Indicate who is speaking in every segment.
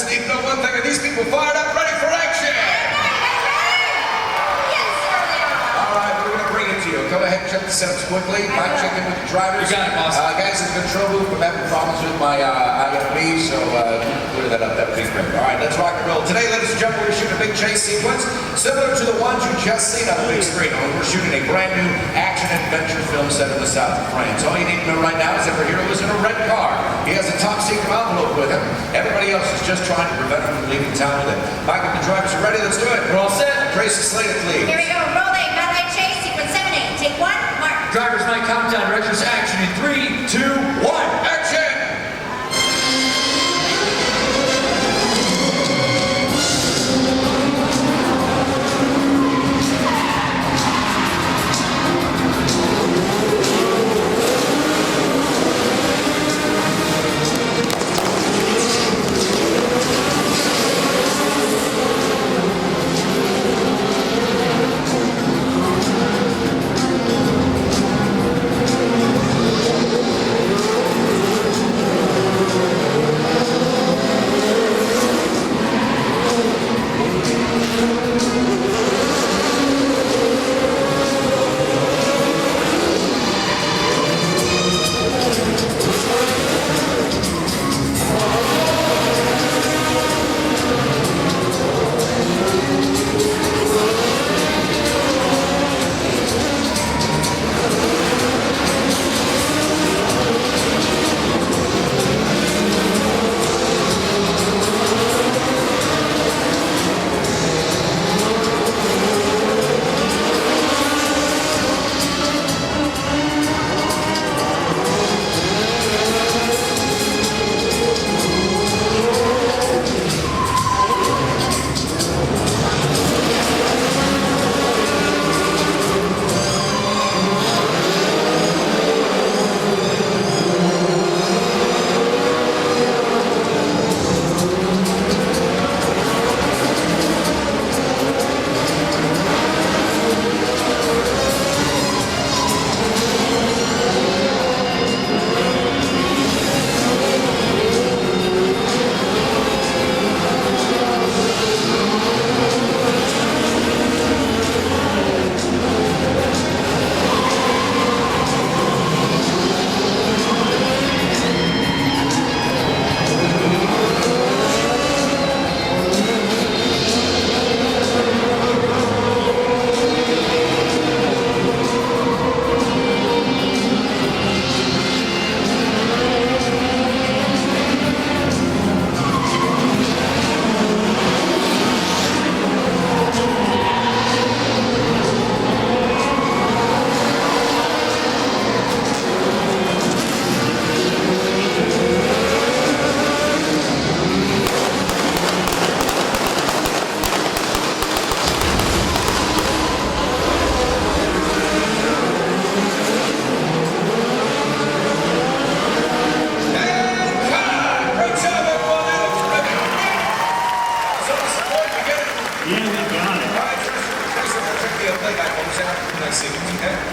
Speaker 1: just need to know one thing. Are these people fired up, ready for action? All right, we're going to bring it to you. Go ahead and check the setups quickly. Mic check in with the drivers.
Speaker 2: You got it, boss.
Speaker 1: Guys in the control booth, I'm having problems with my IFB, so clear that up. That would be great. All right, let's rock and roll. Today, ladies and gentlemen, we're shooting a big chase sequence similar to the ones you just seen on the big screen. We're shooting a brand new action-adventure film set in the south of France. All you need to know right now is that our hero is in a red car. He has a top-secret envelope with him. Everybody else is just trying to prevent him from leaving town with it. Mike, if the drivers are ready, let's do it. We're all set. Tracy Slater, please.
Speaker 3: Here we go. Rolling. Valet chase. Sequence 7-8. Take 1. Mark.
Speaker 2: Drivers, my countdown. Directors, action in 3, 2, 1.
Speaker 1: Action!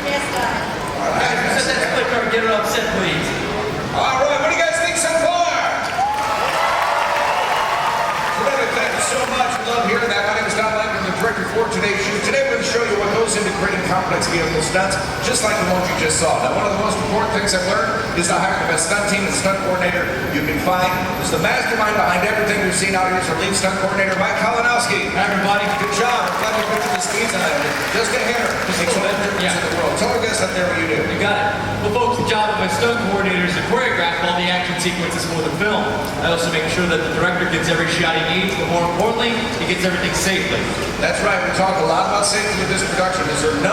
Speaker 3: Yes, God.
Speaker 1: All right.
Speaker 2: Set that split car, get it up set, please.
Speaker 1: All right, what do you guys think so far? Terrific, thank you so much. We love hearing that. My name is Don Langdon, the director for today's shoot. Today we're going to show you what goes into creating complex vehicle stunts, just like the ones you just saw. Now, one of the most important things I've learned is to hire the best stunt team and stunt coordinator you can find. Who's the mastermind behind everything we've seen out here is our lead stunt coordinator, Mike Kalinowski.
Speaker 2: Hi, everybody.
Speaker 1: Good job. I'm glad you put to the speeds on that. Just a hammer. Makes all the difference in the world. Tell our guests out there what you do.
Speaker 2: You got it. Well, folks, the job of my stunt coordinator is to choreograph all the action sequences for the film. I also make sure that the director gets every shot he needs, but more importantly, he gets everything safely.
Speaker 1: That's right. We talk a lot about safety with this production. It's our #1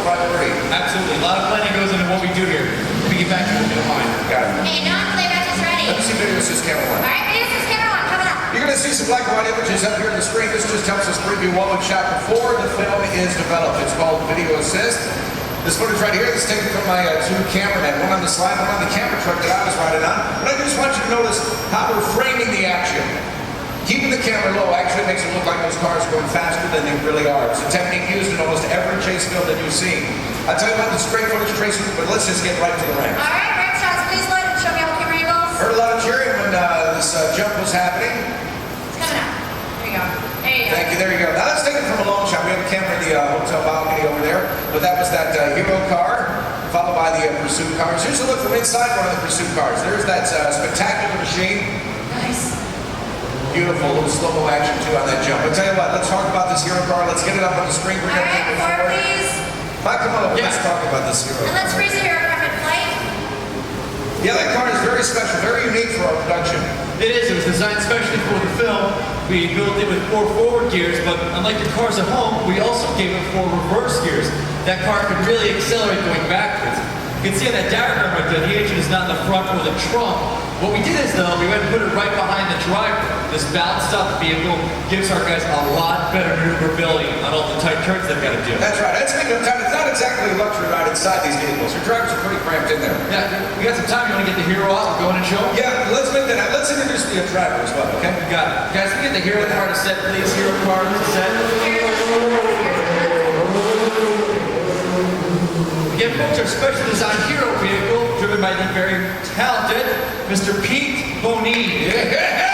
Speaker 1: priority.
Speaker 2: Absolutely. A lot of planning goes into what we do here. Let me get back to the line.
Speaker 1: Got it.
Speaker 3: Hey, Don, playback is ready.
Speaker 1: Let me see video assist camera one.
Speaker 3: All right, video assist camera on. Coming up.
Speaker 1: You're going to see some black and white images up here on the screen. This just helps us preview what we've shot before the film is developed. It's called video assist. This footage right here is taken from my two cameramen, one on the slide, one on the camera truck that I was riding on. But I just want you to notice how we're framing the action. Keeping the camera low actually makes it look like those cars are going faster than they really are. It's a technique used in almost every chase film that you've seen. I'll tell you about this great footage, Tracy, but let's just get right to the ramp.
Speaker 3: All right, ramp shots, please load and show me how camera angles.
Speaker 1: Heard a lot of cheering when this jump was happening. camera in the hotel balcony over there. But that was that hero car, followed by the pursuit cars. Here's a look from inside one of the pursuit cars. There's that spectacular machine.
Speaker 3: Nice.
Speaker 1: Beautiful, little slow-mo action too on that jump. But tell you what, let's talk about this hero car. Let's get it up on the screen.
Speaker 3: All right, car, please.
Speaker 1: Mike, come on over.
Speaker 2: Yeah.
Speaker 1: Let's talk about this hero
Speaker 3: And
Speaker 1: car.
Speaker 3: let's freeze the aircraft in flight.
Speaker 1: Yeah, that car is very special, very unique for our production.
Speaker 2: It is. It was designed especially for the film. We built it with 4 forward gears, but unlike the cars at home, we also gave it 4 reverse gears. That car could really accelerate going backwards. You can see on that diagram right there, the engine is not in the front or the trunk. What we did is, though, we went and put it right behind the driver. This balanced out vehicle gives our guys a lot better maneuverability on all the tight turns they've got to do.
Speaker 1: That's right. And speaking of time, it's not exactly a luxury ride inside these vehicles. Your drivers are pretty cramped in there.
Speaker 2: Yeah, we got some time. You want to get the hero out? We're going and show him?
Speaker 1: Yeah, let's make that. Let's introduce the driver as well, okay?
Speaker 2: We got it. Guys, we get the hero car to set, please. Hero car to set. Again, folks, our special design hero vehicle, driven by the very talented Mr. Pete Bonine.
Speaker 1: Yeah.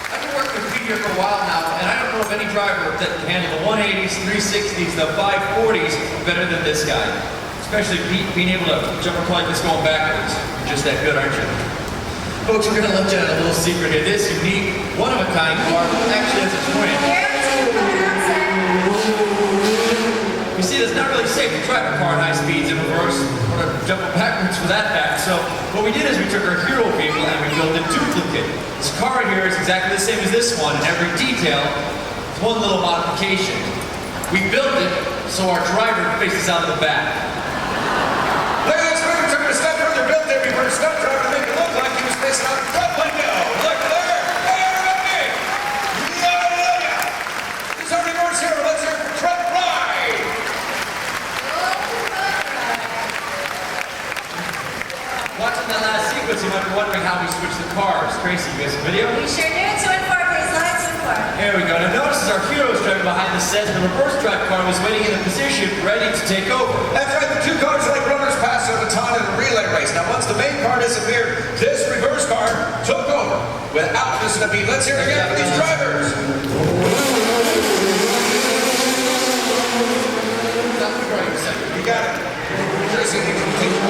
Speaker 2: I've been working with Pete here for a while now, and I don't know of any driver that can handle the 180s, 360s, the 540s better than this guy. Especially Pete being able to jump a car like this going backwards. You're just that good, aren't you? Folks, we're going to let you in a little secret here. This unique, one-of-a-kind car actually has a twin. You see, it's not really safe to drive a car at high speeds in reverse or to jump backwards for that fact. So what we did is we took our hero vehicle and we built a duplicate. This car here is exactly the same as this one in every detail. It's one little modification. We built it so our driver faces out of the back.
Speaker 1: Look at this. We took a step further, built there before the stunt driver to make it look like he was facing out the front window. Look there. Hey, everybody. Hallelujah. This is our reverse hero. Let's hear it for Trent Ride.
Speaker 2: Watching that last sequence, you might be wondering how we switched the cars. Tracy, you guys a video?
Speaker 3: We sure do. 2 and 4, please. Line 2 and 4.
Speaker 2: Here we go. Now notice as our hero is driving behind the set, the reverse drive car was waiting in a position ready to take over.
Speaker 1: That's right. The two cars are like runners pass a baton in a relay race. Now, once the main car disappeared, this reverse car took over without missing a beat. Let's hear it again for these drivers. You got it. Tracy, you can take it.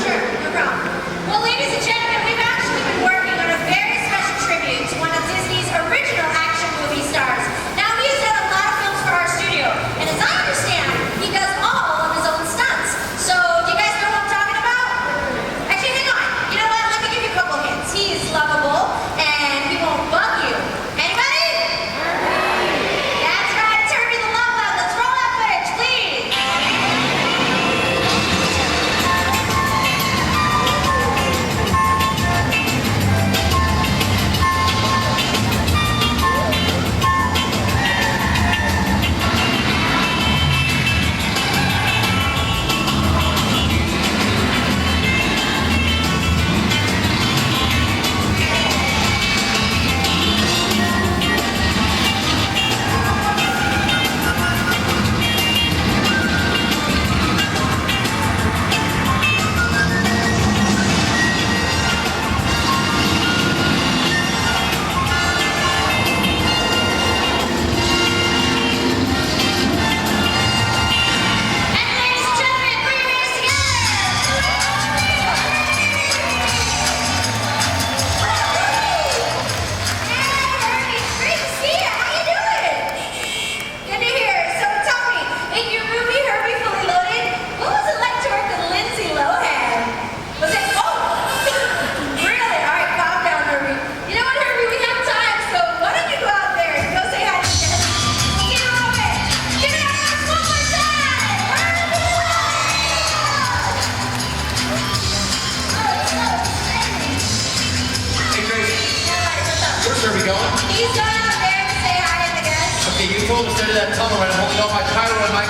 Speaker 3: Sure, no problem. Well, ladies and gentlemen, we've actually been working on a very special tribute to one of Disney's original action movie stars. Now, he's done a lot of films for our studio, and as I understand, he does all of his own stunts. So, do you guys know what I'm talking about? Actually, hang on. You know what? Let me give you a couple hints. He's lovable, and he won't bug you. Anybody? That's right, Turkey the Love Bug. Let's roll that footage, please.
Speaker 2: Where are we going?
Speaker 3: He's going out there to say hi to the guests.
Speaker 2: Okay, you told us into that tunnel and I'm holding all my pyro and my...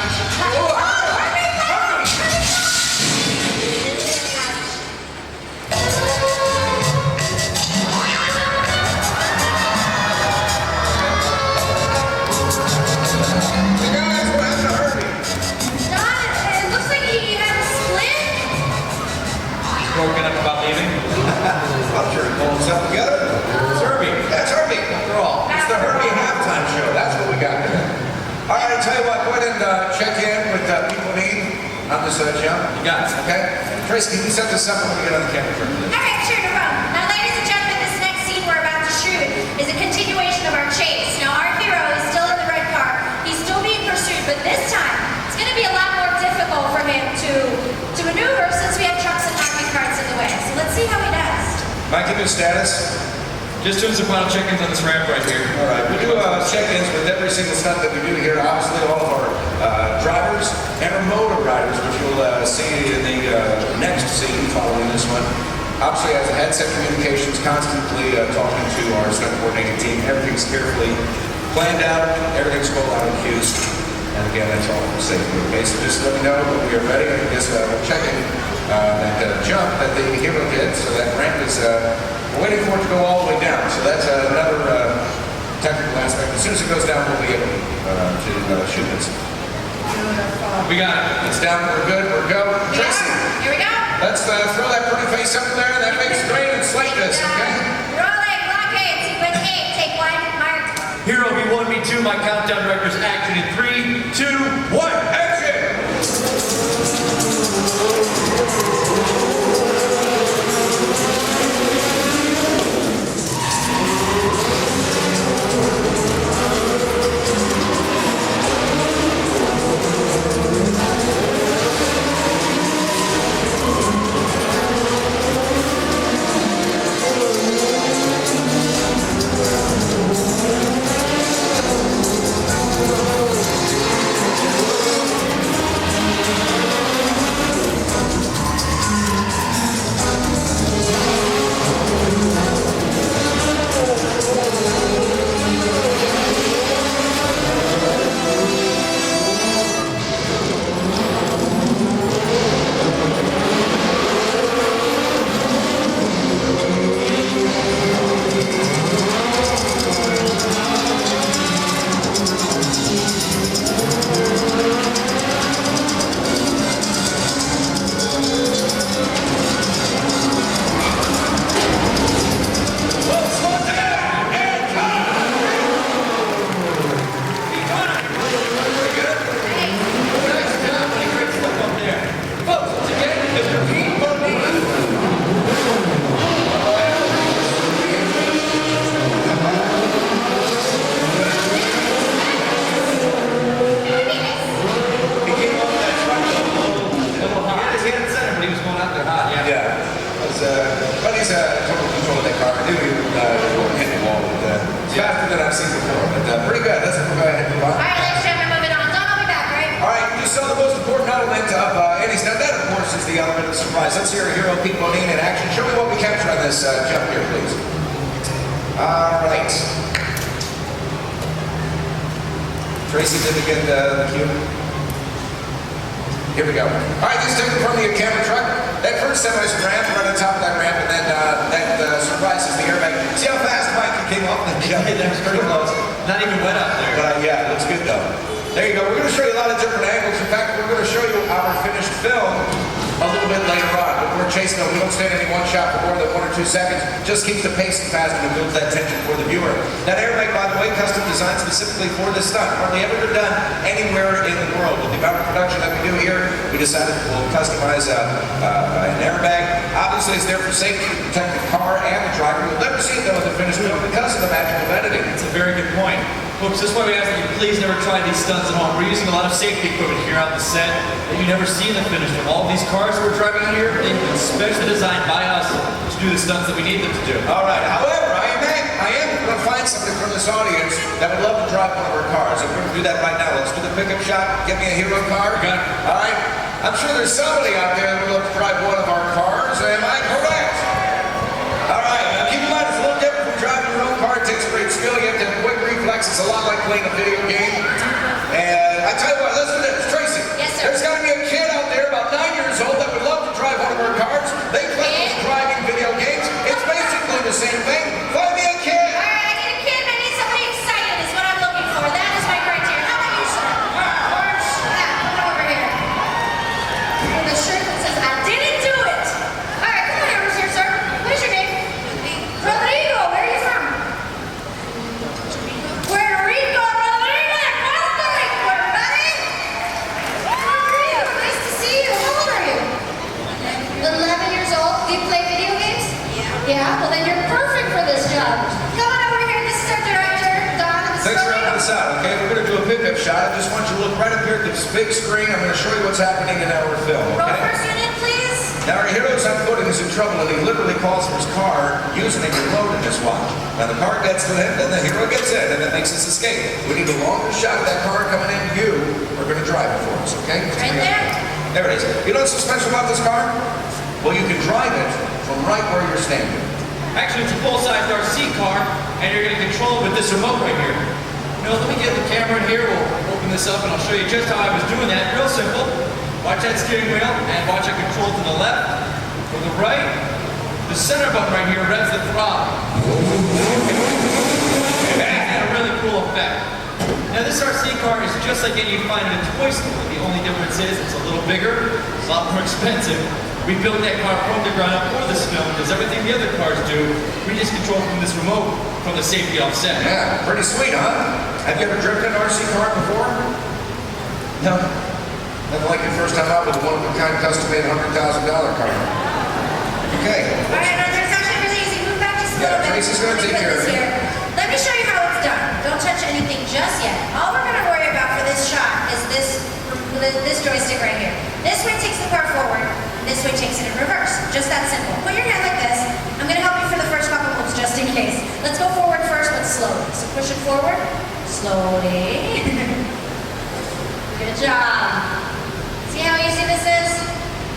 Speaker 2: broken up about leaving?
Speaker 1: I'm sure he pulled himself together.
Speaker 2: It's Herbie.
Speaker 1: That's Herbie, after all. It's the Herbie halftime show. That's what we got today. All right, I'll tell you what, go ahead and check in with people need on this jump.
Speaker 2: You got it.
Speaker 1: Okay? Tracy, can you set this up when we get on the camera truck, please?
Speaker 3: All right, sure, no problem. Now, ladies and gentlemen, this next scene we're about to shoot is a continuation of our chase. Now, our hero is still in the red car. He's still being pursued, but this time, it's going to be a lot more difficult for him to maneuver since we have trucks and hockey carts in the way. So let's see how he does.
Speaker 1: Mike, give me a status.
Speaker 2: Just doing some final check-ins on this ramp right here.
Speaker 1: All right, we do check-ins with every single stunt that we do here. Obviously, all of our drivers and our motor riders, which you'll see in the next scene following this one. Obviously, has a headset communications, constantly talking to our stunt coordinating team. Everything's carefully planned out. Everything's rolled out in cues. And again, that's all for safety. Okay, so just let me know when we are ready. I guess we're checking that jump that the hero did. So that ramp is. We're waiting for it to go all the way down, so that's another technical aspect. As soon as it goes down, we'll be able to shoot this.
Speaker 2: We got it.
Speaker 1: It's down, we're good, we're go. Tracy,
Speaker 3: Here we go.
Speaker 1: let's throw that pretty face up there, that makes great, and slate this, okay?
Speaker 3: Rolling, blockade, sequence 8, take 1, mark.
Speaker 2: Hero B1, B2, my countdown director's action in 3, 2, 1, action!
Speaker 1: But he's total control of that car. I knew he would hit the wall with faster than I've seen before, but pretty good. Let's go ahead and move on.
Speaker 3: All right, ladies and gentlemen, moving on. Don, I'll be back, right?
Speaker 1: All right, you saw the most important element of any stunt. That, of course, is the element of surprise. Let's hear Hero Pete Bonine in action. Show me what we captured on this jump here, please. All right. Tracy, did we get the cue? Here we go. All right, this is taken from the camera truck. That first semi-ramp, right on top of that ramp, and then that surprises the airbag. See how fast Mike came off the jump?
Speaker 2: That was pretty close. Not even wet out there.
Speaker 1: But yeah, looks good though. There you go. We're going to show you a lot of different angles. In fact, we're going to show you our finished film a little bit later on. But we're chasing them. We don't stand any one shot for more than 1 or 2 seconds. Just keeps the pacing fast and it builds that tension for the viewer. That airbag, by the way, custom designed specifically for this stunt. Hardly ever been done anywhere in the world. With the amount of production that we do here, we decided we'll customize an airbag. Obviously, it's there for safety to protect the car and the driver. You'll never see it though in the finished film because of the magic of editing.
Speaker 2: That's a very good point. Folks, this is why we ask that you please never try these stunts at home. We're using a lot of safety equipment here on the set that you never see in the finished film. All these cars we're driving out here, they've been specially designed by us to do the stunts that we need them to do.
Speaker 1: All right. However, I am going to find something from this audience that would love to drive one of our cars. And we're going to do that right now. Let's do the pickup shot. Get me a hero car.
Speaker 2: Got it.
Speaker 1: All right. I'm sure there's somebody out there that would love to drive one of our cars. Am I correct? All right. Now keep in mind, it's a little different from driving your own car. It takes great skill. You have to have quick reflexes. It's a lot like playing a video game. And I tell you what, listen to this. Tracy.
Speaker 3: Yes, sir.
Speaker 1: There's got to be a kid out there about 9 years old that would love to drive one of our cars. They play those driving video games. It's basically the same thing. Find me a kid.
Speaker 3: All right, I need a kid. I need somebody excited is what I'm looking for. That is my criteria. How about you, sir? Orange. Yeah, come over here. With a shirt that says, I didn't do it. I Yeah, well then you're perfect for this job. Come on over here. This is our director, Don.
Speaker 1: Thanks for helping us out, okay? We're going to do a pickup shot. I just want you to look right up here at this big screen. I'm going to show you what's happening in our film,
Speaker 3: Roll
Speaker 1: okay?
Speaker 3: first unit, please.
Speaker 1: Now, our hero's on foot and is in trouble, and he literally calls for his car using a remote in his watch. Now, the car gets to him, then the hero gets in, and it makes his escape. We need a longer shot of that car coming into you. We're going to drive it for us, okay?
Speaker 3: Right there.
Speaker 1: There it is. You know what's so special about this car? Well, you can drive it from right where you're standing.
Speaker 2: Actually, it's a full-size RC car, and you're going to control it with this remote right here. You know, let me get the camera in here. We'll open this up, and I'll show you just how I was doing that. Real simple. Watch that steering wheel, and watch it control to the left, or the right. The center button right here revs the throttle. And a really cool effect. Now, this RC car is just like any you find in a toy store. The only difference is it's a little bigger, it's a lot more expensive. We built that car from the ground up for this film because everything the other cars do, we just control from this remote from the safety offset.
Speaker 1: Yeah, pretty sweet, huh? Have you ever driven an RC car before? No. Nothing like your first time out with a one-of-a-kind custom-made $100,000 car. Okay.
Speaker 3: All right, now there's actually really easy. Move back just a little bit.
Speaker 1: Tracy's going to take care of it.
Speaker 3: Let me show you how it's done. Don't touch anything just yet. All we're going to worry about for this shot is this joystick right here. This way takes the car forward. This way takes it in reverse. Just that simple. Put your hand like this. I'm going to help you for the first couple moves just in case. Let's go forward first, but slowly. So push it forward. Slowly. Good job. See how easy this is?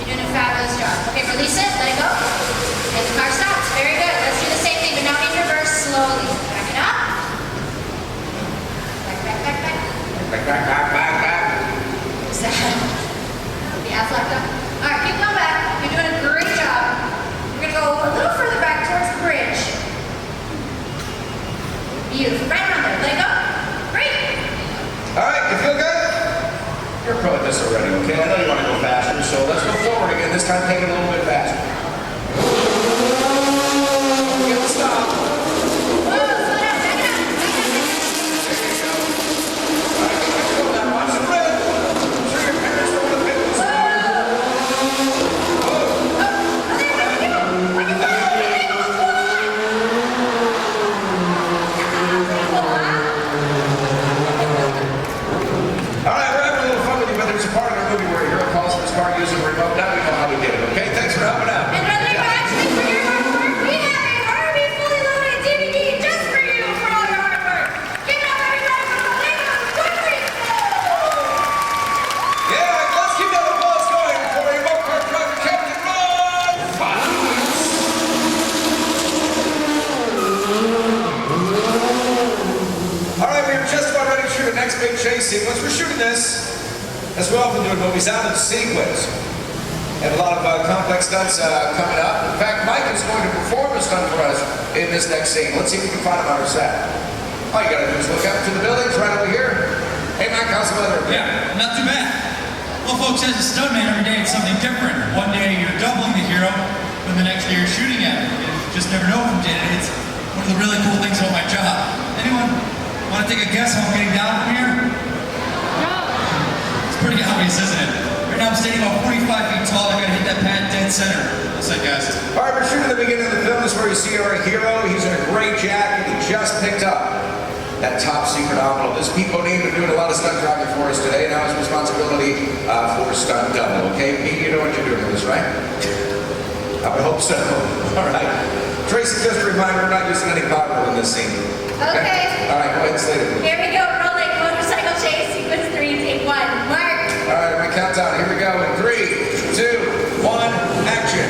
Speaker 3: You're doing a fabulous job. Okay, release it. Let it go. And the car stops. Very good. Let's do the same thing, but now in reverse slowly. Back it up. Back, back, back, back.
Speaker 1: Back, back, back, back, back.
Speaker 3: What's that? The ass locked up. All right, keep going back. You're doing a great job. We're going to go a little further back towards the bridge. Beautiful. Right around there. Let it go. Great.
Speaker 1: All right, you feel good? You're pro at this already, okay? I know you want to go faster, so let's go forward again. This time take it a little bit faster. Don't forget to stop.
Speaker 3: Whoa, slow down. Back it up.
Speaker 1: There you go. All right, let's go now. Watch the red. I'm sure your parents don't want to pick this one. All right, we're having a little fun with you, but there's a part of the movie where a hero calls for his car using a remote. Now we know how we did it, okay? Thanks for helping out.
Speaker 3: And actually for your hard work, we have a Barbie fully loaded DVD just for you for all your hard work. Give it up, everybody, for the Lego Country
Speaker 1: Yeah, let's keep that applause going for remote car driver Captain Ron Fox. All right, we are just about ready to shoot the next big chase sequence. We're shooting this, as we often do in movies, out of sequence. We have a lot of complex stunts coming up. In fact, Mike is going to perform a stunt for us in this next scene. Let's see if we can find him on our set. All you gotta do is look up to the buildings right over here. Hey, Mike, how's the weather?
Speaker 4: Yeah, not too bad. Well, folks, as a stuntman, every day it's something different. One day you're doubling the hero, and the next day you're shooting at him. You just never know from day to day. It's one of the really cool things about my job. Anyone want to take a guess how I'm getting down from here? It's pretty obvious, isn't it? Right now I'm standing about 45 feet tall. I gotta hit that pad dead center. What's that, guys?
Speaker 1: All right, we're shooting the beginning of the film. This is where you see our hero. He's in a gray jacket. He just picked up that top secret envelope. This Pete Bodine been doing a lot of stunt driving for us today. Now his responsibility for stunt double. Okay, Pete, you know what you're doing with this, right? I would hope so. All right. Tracy, just a reminder, we're not using any powder in this scene.
Speaker 3: Okay.
Speaker 1: All right, go ahead and slate it.
Speaker 3: Here we go. Rolling motorcycle chase sequence 3. Take 1. Mark.
Speaker 1: All right, my countdown. Here we go. In 3, 2, 1, action.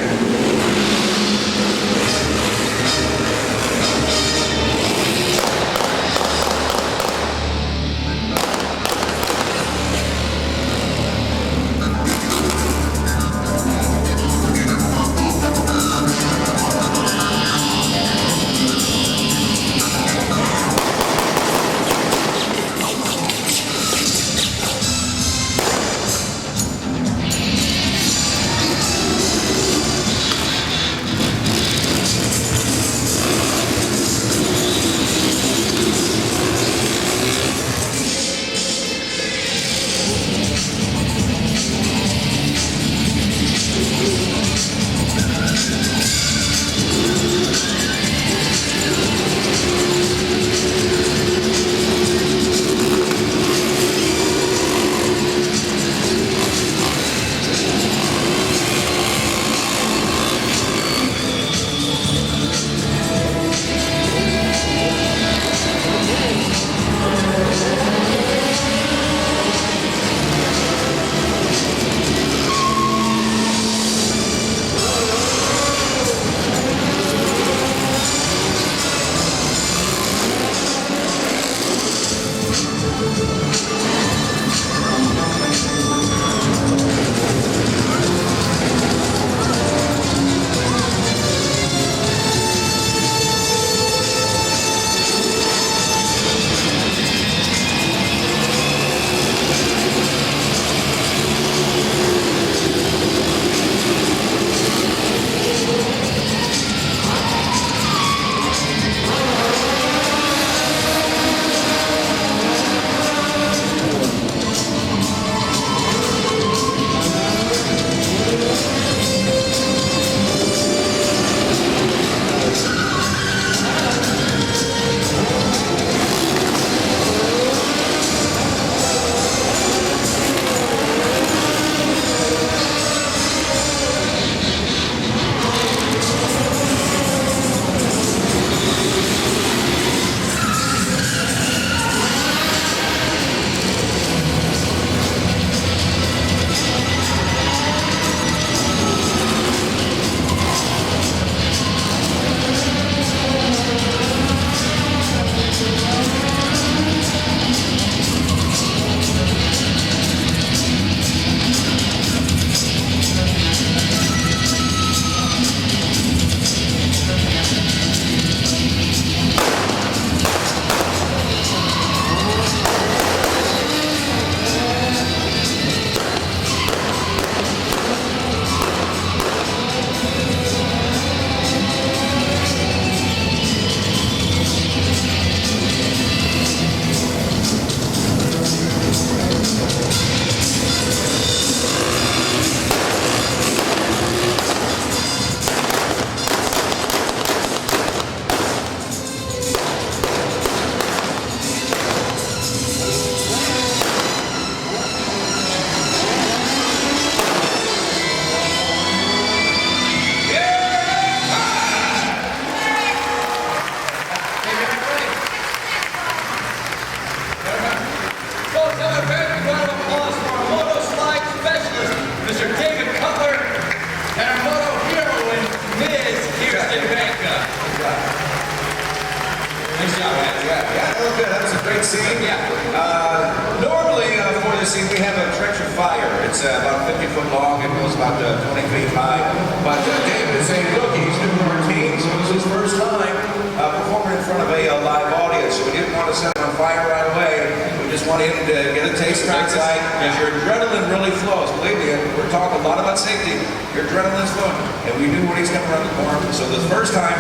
Speaker 1: great scene.
Speaker 2: Yeah.
Speaker 1: Normally, for this scene, we have a trench of fire. It's about 50 foot long and goes about 20 feet high. But David is a rookie. He's new to our team, so this is his first time performing in front of a live audience. So we didn't want to set him on fire right away. We just wanted him to get a taste of outside. Because your adrenaline really flows. Believe me, we're talking a lot about safety. Your adrenaline's flowing. And we knew when he's going to run the corner. So the first time,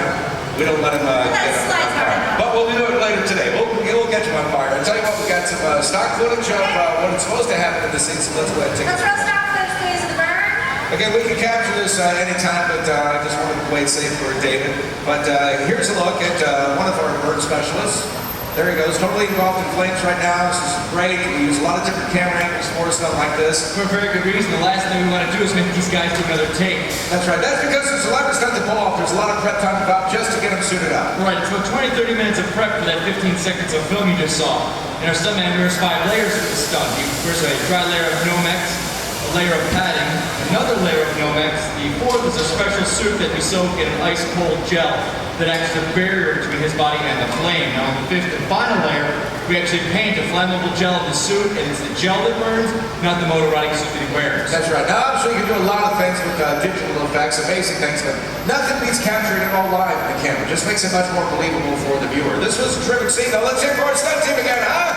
Speaker 1: we don't let him get on fire. But we'll do it later today. We'll get you on fire. I'll tell you what, we got some stock footage of what it's supposed to happen in the scene, so let's go ahead and take
Speaker 3: Let's
Speaker 1: it.
Speaker 3: roll stock footage, please, of the burn.
Speaker 1: Okay, we can capture this anytime, but I just wanted to play it safe for David. But here's a look at one of our burn specialists. There he goes, totally involved in flames right now. This is great. We use a lot of different camera angles for stuff like this.
Speaker 2: For a very good reason. The last thing we want to do is make these guys do another take.
Speaker 1: That's right. That's because there's a lot of stuff to pull off. There's a lot of prep time about just to get them suited up.
Speaker 2: Right, it's about 20-30 minutes of prep for that 15 seconds of film you just saw. And our stuntman wears 5 layers for the stunt. He wears a dry layer of Nomex, a layer of padding, another layer of Nomex. The fourth is a special suit that we soak in an ice-cold gel that acts as a barrier between his body and the flame. Now, on the fifth and final layer, we actually paint a flammable gel of the suit, and it's the gel that burns, not the motor riding suit that he wears.
Speaker 1: That's right. Now, I'm sure you can do a lot of things with digital effects, amazing things, but nothing beats capturing it all live on the camera. It just makes it much more believable for the viewer. This was a terrific scene. Now, let's hear for our stunt team again, huh?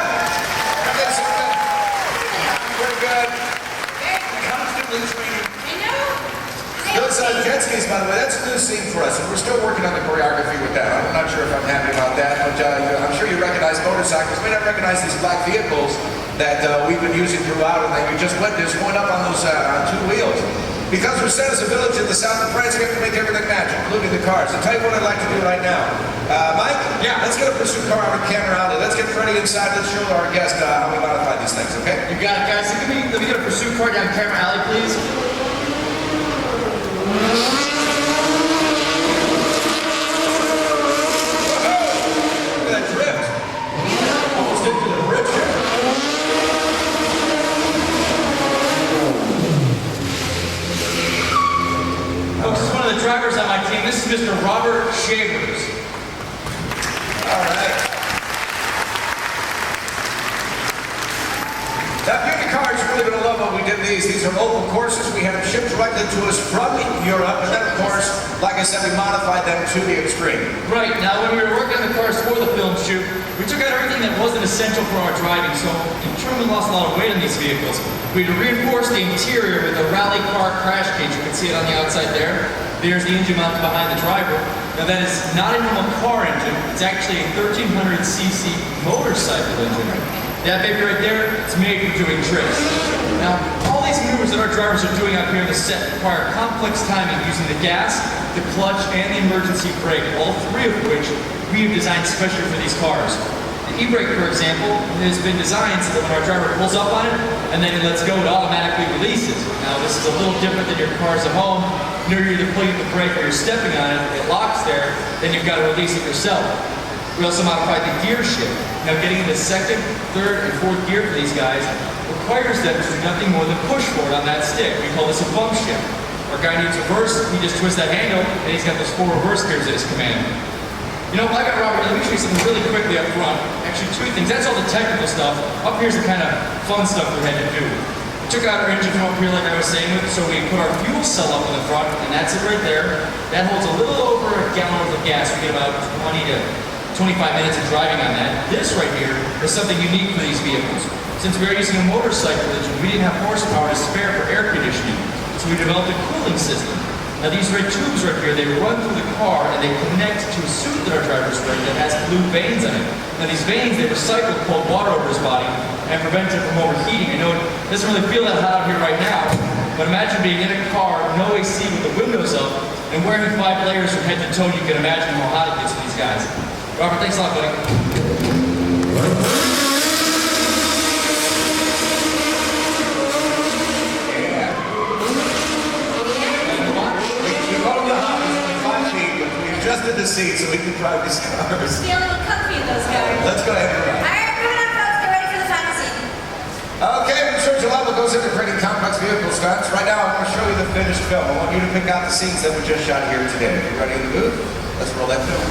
Speaker 1: Very good. Constantly training.
Speaker 3: I know.
Speaker 1: Those jet skis, by the way, that's a new scene for us, and we're still working on the choreography with that. I'm not sure if I'm happy about that, but I'm sure you recognize motorcycles. We may not recognize these black vehicles that we've been using throughout, and that you just witnessed going up on those on 2 wheels. Because we're set as a village in the south of France, we have to make everything match, including the cars. I'll tell you what I'd like to do right now. Mike?
Speaker 2: Yeah.
Speaker 1: Let's get a pursuit car out of camera alley. Let's get Freddie inside. Let's show our guest how we modify these things, okay?
Speaker 2: You got it, guys. So let me get a pursuit car down camera alley, please.
Speaker 1: Look at that drift. Almost into the bridge here.
Speaker 2: Folks, this is one of the drivers on my team. This is Mr. Robert Shavers.
Speaker 1: All right. Now, beauty cars are really going to love what we did these. These are open courses. We had them shipped directly to us from Europe. And then, of course, like I said, we modified them to the extreme.
Speaker 2: Right, now when we were working on the cars for the film shoot, we took out everything that wasn't essential for our driving, so in turn we lost a lot of weight on these vehicles. We had to reinforce the interior with a rally car crash cage. You can see it on the outside there. There's the engine mounted behind the driver. Now that is not a normal car engine, it's actually a 1300cc motorcycle engine. That baby right there, it's made for doing tricks. Now, all these maneuvers that our drivers are doing out here in the set require complex timing using the gas, the clutch, and the emergency brake, all 3 of which we have designed specially for these cars. The e-brake, for example, has been designed so that when our driver pulls up on it and then it lets go, it automatically releases. Now, this is a little different than your cars at home. You're either pulling the brake or you're stepping on it, it locks there, then you've got to release it yourself. We also modified the gear shift. Now, getting into 2nd, 3rd, and 4th gear for these guys requires them to do nothing more than push forward on that stick. We call this a bump shift. Our guy needs reverse, he just twists that handle, and he's got those 4 reverse gears at his command. You know, I got Robert, let me show you something really quickly up front. Actually, 2 things. That's all the technical stuff. Up here's the kind of fun stuff we had to do. We took out our engine from up here, like I was saying, so we put our fuel cell up in the front, and that's it right there. That holds a little over a gallon worth of gas. We get about 20 to 25 minutes of driving on that. This right here is something unique for these vehicles. Since we are using a motorcycle engine, we didn't have horsepower to spare for air conditioning, so we developed a cooling system. Now these red tubes right here, they run through the car and they connect to a suit that our driver's wearing that has blue veins on it. Now these veins, they recycle cold water over his body and prevent it from overheating. I know it doesn't really feel that hot out here right now, but imagine being in a car, no AC with the windows up, and wearing 5 layers from head to toe. You can imagine how hot it gets for these guys. Robert, thanks a lot, buddy.
Speaker 1: Adjusted the seat so we can drive these cars.
Speaker 3: Feel a little comfy in those cars.
Speaker 1: Let's go ahead and
Speaker 3: All
Speaker 1: run.
Speaker 3: right, moving on, folks. Get ready for the final scene.
Speaker 1: Okay, we showed you a lot what goes into creating complex vehicle stunts. Right now, I want to show you the finished film. I want you to pick out the scenes that we just shot here today. Are you ready in the booth? Let's roll that film.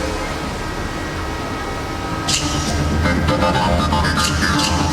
Speaker 5: Thank